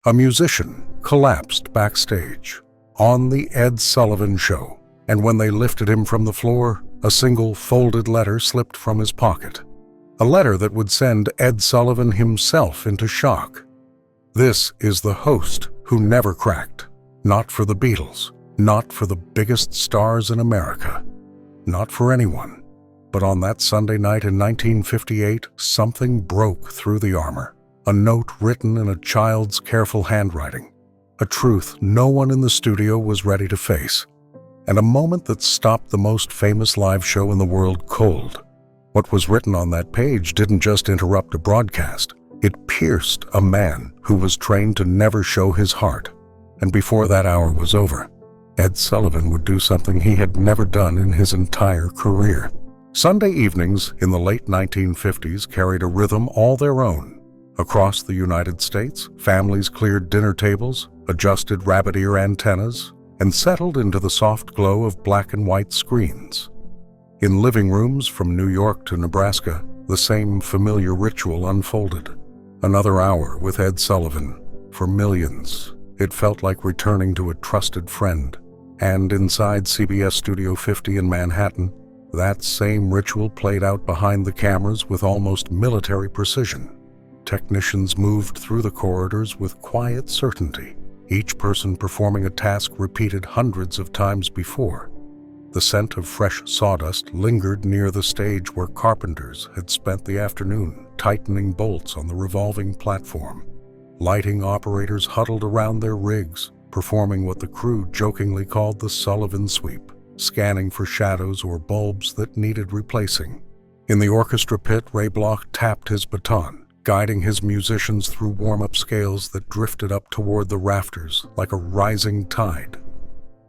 A musician collapsed backstage on the Ed Sullivan Show, and when they lifted him from the floor, a single folded letter slipped from his pocket. A letter that would send Ed Sullivan himself into shock. This is the host who never cracked. Not for the Beatles, not for the biggest stars in America, not for anyone. But on that Sunday night in 1958, something broke through the armor. A note written in a child's careful handwriting. A truth no one in the studio was ready to face. And a moment that stopped the most famous live show in the world cold. What was written on that page didn't just interrupt a broadcast. It pierced a man who was trained to never show his heart. And before that hour was over, Ed Sullivan would do something he had never done in his entire career. Sunday evenings in the late 1950s carried a rhythm all their own. Across the United States, families cleared dinner tables, adjusted rabbit ear antennas, and settled into the soft glow of black and white screens. In living rooms from New York to Nebraska, the same familiar ritual unfolded. Another hour with Ed Sullivan. For millions, it felt like returning to a trusted friend. And inside CBS Studio 50 in Manhattan, that same ritual played out behind the cameras with almost military precision. Technicians moved through the corridors with quiet certainty, each person performing a task repeated hundreds of times before. The scent of fresh sawdust lingered near the stage where carpenters had spent the afternoon tightening bolts on the revolving platform. Lighting operators huddled around their rigs, performing what the crew jokingly called the Sullivan Sweep, scanning for shadows or bulbs that needed replacing. In the orchestra pit, Ray Bloch tapped his baton, guiding his musicians through warm-up scales that drifted up toward the rafters like a rising tide.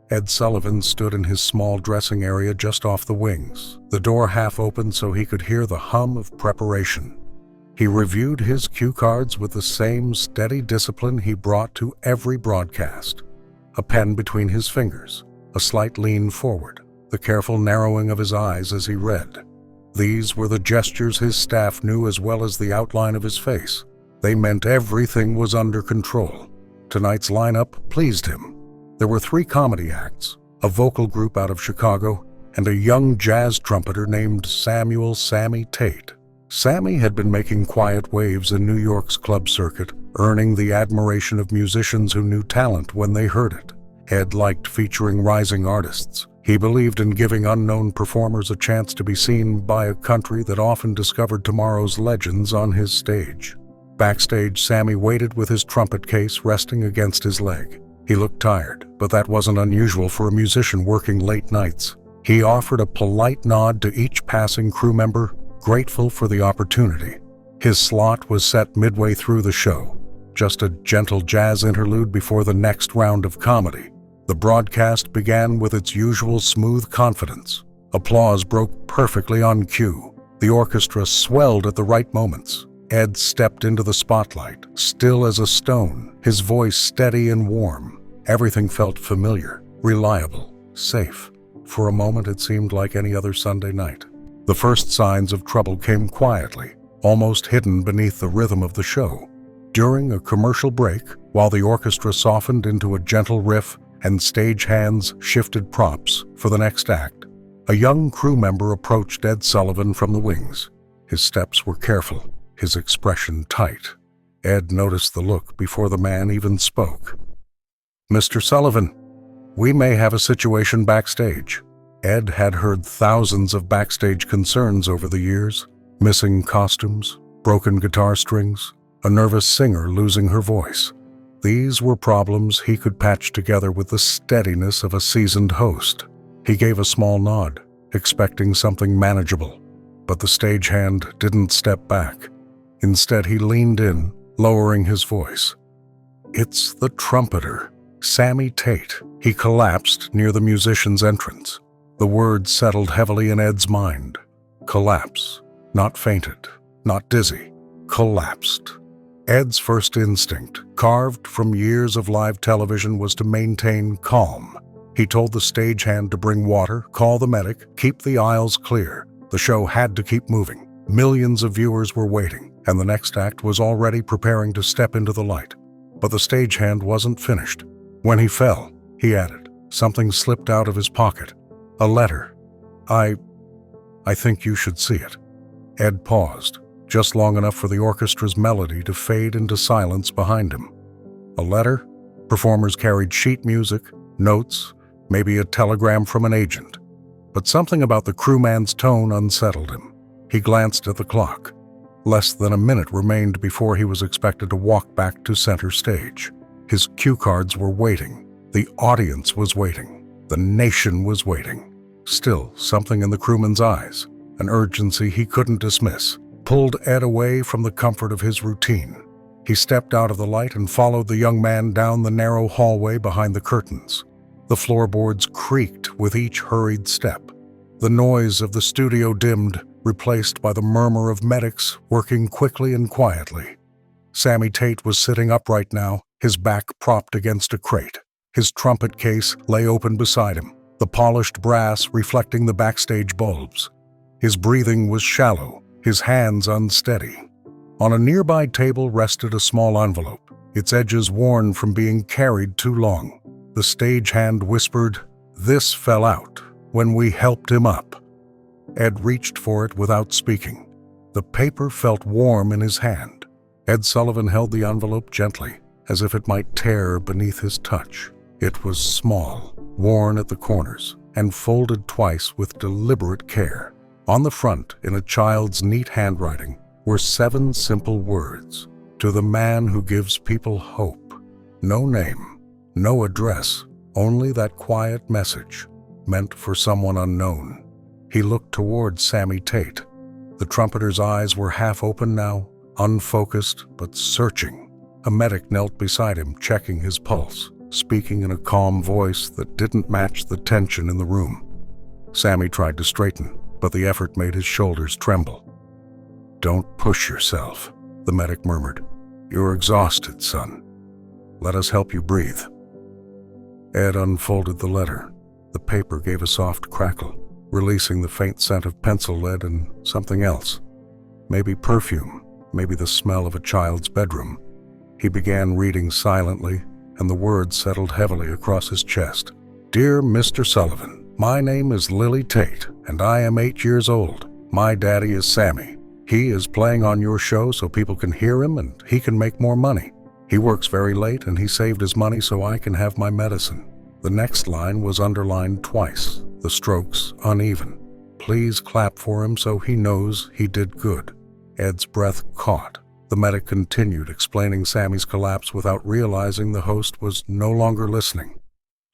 Ed Sullivan stood in his small dressing area just off the wings, the door half open so he could hear the hum of preparation. He reviewed his cue cards with the same steady discipline he brought to every broadcast. A pen between his fingers, a slight lean forward, the careful narrowing of his eyes as he read. These were the gestures his staff knew as well as the outline of his face. They meant everything was under control. Tonight's lineup pleased him. There were 3 comedy acts, a vocal group out of Chicago, and a young jazz trumpeter named Samuel "Sammy" Tate. Sammy had been making quiet waves in New York's club circuit, earning the admiration of musicians who knew talent when they heard it. Ed liked featuring rising artists. He believed in giving unknown performers a chance to be seen by a country that often discovered tomorrow's legends on his stage. Backstage, Sammy waited with his trumpet case resting against his leg. He looked tired, but that wasn't unusual for a musician working late nights. He offered a polite nod to each passing crew member, grateful for the opportunity. His slot was set midway through the show, just a gentle jazz interlude before the next round of comedy. The broadcast began with its usual smooth confidence. Applause broke perfectly on cue. The orchestra swelled at the right moments. Ed stepped into the spotlight, still as a stone, his voice steady and warm. Everything felt familiar, reliable, safe. For a moment it seemed like any other Sunday night. The first signs of trouble came quietly, almost hidden beneath the rhythm of the show. During a commercial break, while the orchestra softened into a gentle riff and stagehands shifted props for the next act, a young crew member approached Ed Sullivan from the wings. His steps were careful, his expression tight. Ed noticed the look before the man even spoke. "Mr. Sullivan, we may have a situation backstage." Ed had heard thousands of backstage concerns over the years: missing costumes, broken guitar strings, a nervous singer losing her voice. These were problems he could patch together with the steadiness of a seasoned host. He gave a small nod, expecting something manageable, but the stagehand didn't step back. Instead, he leaned in, lowering his voice. "It's the trumpeter, Sammy Tate." He collapsed near the musician's entrance. The words settled heavily in Ed's mind. Collapse. Not fainted, not dizzy. Collapsed. Ed's first instinct, carved from years of live television, was to maintain calm. He told the stagehand to bring water, call the medic, keep the aisles clear. The show had to keep moving. Millions of viewers were waiting, and the next act was already preparing to step into the light. But the stagehand wasn't finished. When he fell, he added, something slipped out of his pocket. A letter. I think you should see it. Ed paused, just long enough for the orchestra's melody to fade into silence behind him. A letter? Performers carried sheet music, notes, maybe a telegram from an agent. But something about the crewman's tone unsettled him. He glanced at the clock. Less than a minute remained before he was expected to walk back to center stage. His cue cards were waiting. The audience was waiting. The nation was waiting. Still, something in the crewman's eyes, an urgency he couldn't dismiss, pulled Ed away from the comfort of his routine. He stepped out of the light and followed the young man down the narrow hallway behind the curtains. The floorboards creaked with each hurried step. The noise of the studio dimmed, replaced by the murmur of medics working quickly and quietly. Sammy Tate was sitting upright now, his back propped against a crate. His trumpet case lay open beside him, the polished brass reflecting the backstage bulbs. His breathing was shallow, his hands unsteady. On a nearby table rested a small envelope, its edges worn from being carried too long. The stagehand whispered, "This fell out when we helped him up." Ed reached for it without speaking. The paper felt warm in his hand. Ed Sullivan held the envelope gently, as if it might tear beneath his touch. It was small, worn at the corners, and folded twice with deliberate care. On the front, in a child's neat handwriting, were 7 simple words. To the man who gives people hope. No name, no address, only that quiet message, meant for someone unknown. He looked toward Sammy Tate. The trumpeter's eyes were half open now, unfocused but searching. A medic knelt beside him, checking his pulse, speaking in a calm voice that didn't match the tension in the room. Sammy tried to straighten, but the effort made his shoulders tremble. "Don't push yourself," the medic murmured. "You're exhausted, son. Let us help you breathe." Ed unfolded the letter. The paper gave a soft crackle, releasing the faint scent of pencil lead and something else. Maybe perfume, maybe the smell of a child's bedroom. He began reading silently, and the words settled heavily across his chest. "Dear Mr. Sullivan, my name is Lily Tate, and I am 8 years old. My daddy is Sammy. He is playing on your show so people can hear him and he can make more money. He works very late and he saved his money so I can have my medicine." The next line was underlined twice, the strokes uneven. "Please clap for him so he knows he did good." Ed's breath caught. The medic continued explaining Sammy's collapse without realizing the host was no longer listening.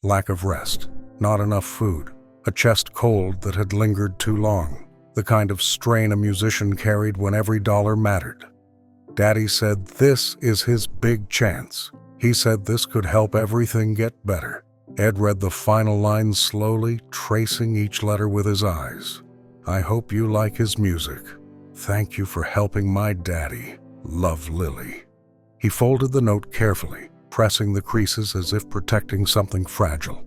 Lack of rest, not enough food, a chest cold that had lingered too long, the kind of strain a musician carried when every dollar mattered. Daddy said this is his big chance. He said this could help everything get better. Ed read the final line slowly, tracing each letter with his eyes. "I hope you like his music. Thank you for helping my daddy. Love, Lily." He folded the note carefully, pressing the creases as if protecting something fragile.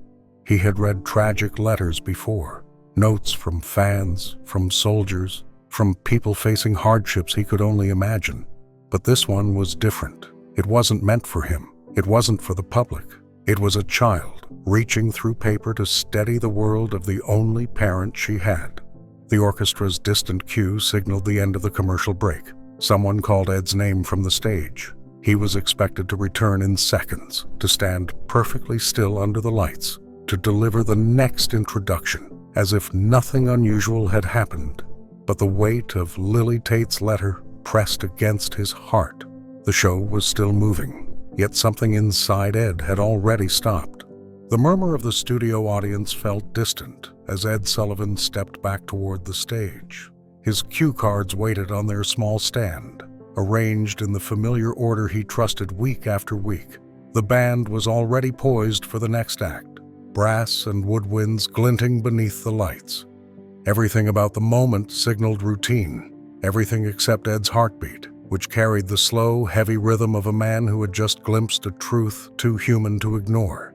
He had read tragic letters before, notes from fans, from soldiers, from people facing hardships he could only imagine. But this one was different. It wasn't meant for him. It wasn't for the public. It was a child reaching through paper to steady the world of the only parent she had. The orchestra's distant cue signaled the end of the commercial break. Someone called Ed's name from the stage. He was expected to return in seconds, to stand perfectly still under the lights, to deliver the next introduction, as if nothing unusual had happened. But the weight of Lily Tate's letter pressed against his heart. The show was still moving, yet something inside Ed had already stopped. The murmur of the studio audience felt distant as Ed Sullivan stepped back toward the stage. His cue cards waited on their small stand, arranged in the familiar order he trusted week after week. The band was already poised for the next act, brass and woodwinds glinting beneath the lights. Everything about the moment signaled routine, everything except Ed's heartbeat, which carried the slow, heavy rhythm of a man who had just glimpsed a truth too human to ignore.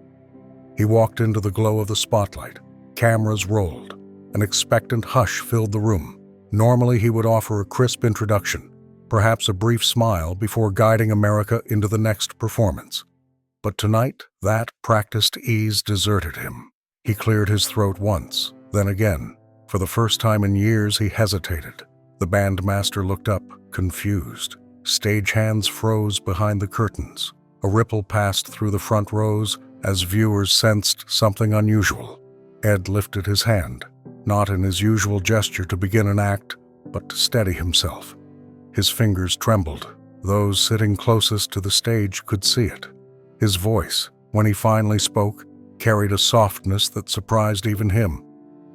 He walked into the glow of the spotlight. Cameras rolled. An expectant hush filled the room. Normally he would offer a crisp introduction, perhaps a brief smile before guiding America into the next performance. But tonight, that practiced ease deserted him. He cleared his throat once, then again. For the first time in years, he hesitated. The bandmaster looked up, confused. Stagehands froze behind the curtains. A ripple passed through the front rows as viewers sensed something unusual. Ed lifted his hand, not in his usual gesture to begin an act, but to steady himself. His fingers trembled. Those sitting closest to the stage could see it. His voice, when he finally spoke, carried a softness that surprised even him.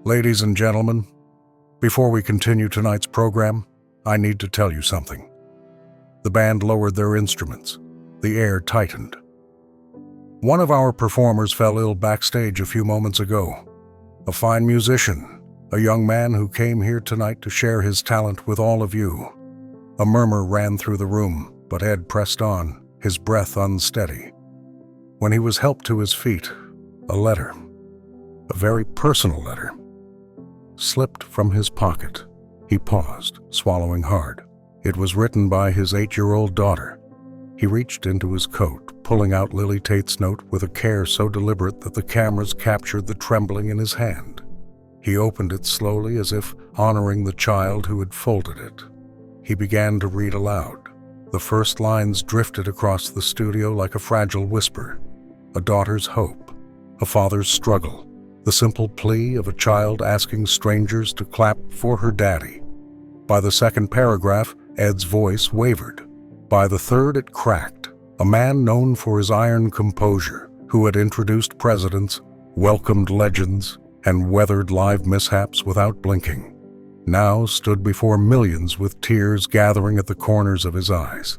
"Ladies and gentlemen, before we continue tonight's program, I need to tell you something." The band lowered their instruments. The air tightened. "One of our performers fell ill backstage a few moments ago. A fine musician, a young man who came here tonight to share his talent with all of you." A murmur ran through the room, but Ed pressed on, his breath unsteady. When he was helped to his feet, a letter, a very personal letter, slipped from his pocket. He paused, swallowing hard. It was written by his 8-year-old daughter. He reached into his coat, pulling out Lily Tate's note with a care so deliberate that the cameras captured the trembling in his hand. He opened it slowly, as if honoring the child who had folded it. He began to read aloud. The first lines drifted across the studio like a fragile whisper. A daughter's hope, a father's struggle, the simple plea of a child asking strangers to clap for her daddy. By the second paragraph, Ed's voice wavered. By the third, it cracked. A man known for his iron composure, who had introduced presidents, welcomed legends, and weathered live mishaps without blinking, now stood before millions with tears gathering at the corners of his eyes.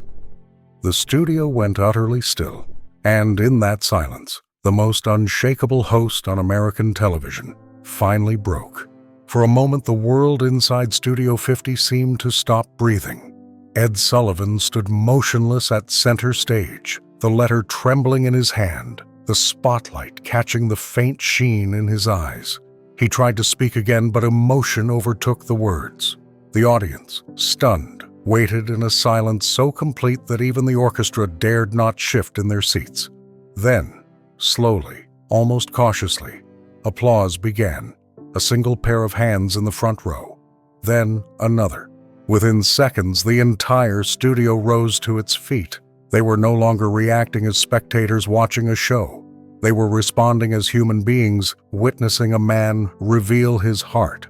The studio went utterly still, and in that silence, the most unshakable host on American television finally broke. For a moment, the world inside Studio 50 seemed to stop breathing. Ed Sullivan stood motionless at center stage, the letter trembling in his hand, the spotlight catching the faint sheen in his eyes. He tried to speak again, but emotion overtook the words. The audience, stunned, waited in a silence so complete that even the orchestra dared not shift in their seats. Then, slowly, almost cautiously, applause began. A single pair of hands in the front row. Then another. Within seconds, the entire studio rose to its feet. They were no longer reacting as spectators watching a show. They were responding as human beings, witnessing a man reveal his heart.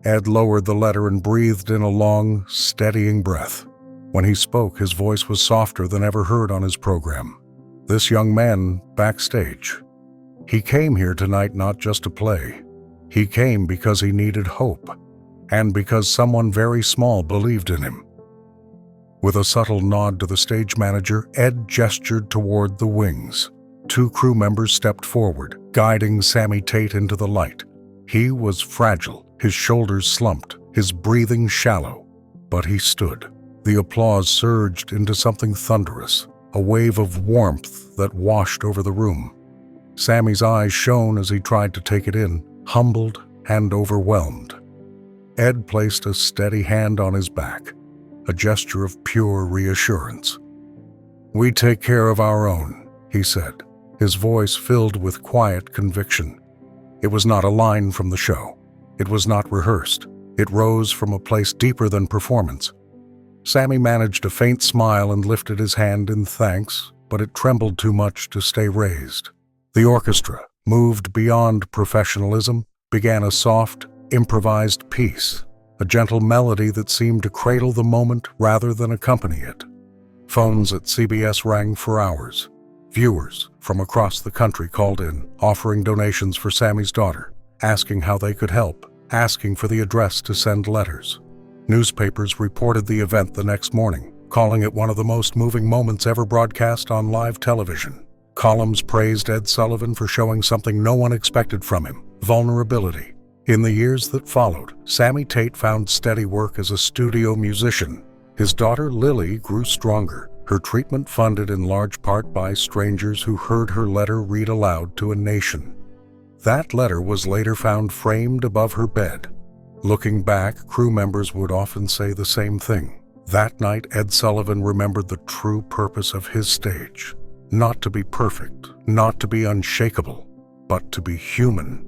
Ed lowered the letter and breathed in a long, steadying breath. When he spoke, his voice was softer than ever heard on his program. This young man, backstage. He came here tonight not just to play. He came because he needed hope, and because someone very small believed in him. With a subtle nod to the stage manager, Ed gestured toward the wings. 2 crew members stepped forward, guiding Sammy Tate into the light. He was fragile, his shoulders slumped, his breathing shallow, but he stood. The applause surged into something thunderous, a wave of warmth that washed over the room. Sammy's eyes shone as he tried to take it in, humbled and overwhelmed. Ed placed a steady hand on his back, a gesture of pure reassurance. "We take care of our own," he said, his voice filled with quiet conviction. It was not a line from the show. It was not rehearsed. It rose from a place deeper than performance. Sammy managed a faint smile and lifted his hand in thanks, but it trembled too much to stay raised. The orchestra, moved beyond professionalism, began a soft, improvised piece, a gentle melody that seemed to cradle the moment rather than accompany it. Phones at CBS rang for hours. Viewers from across the country called in, offering donations for Sammy's daughter, asking how they could help, asking for the address to send letters. Newspapers reported the event the next morning, calling it one of the most moving moments ever broadcast on live television. Columns praised Ed Sullivan for showing something no one expected from him: vulnerability. In the years that followed, Sammy Tate found steady work as a studio musician. His daughter Lily grew stronger, her treatment funded in large part by strangers who heard her letter read aloud to a nation. That letter was later found framed above her bed. Looking back, crew members would often say the same thing. That night, Ed Sullivan remembered the true purpose of his stage: not to be perfect, not to be unshakable, but to be human.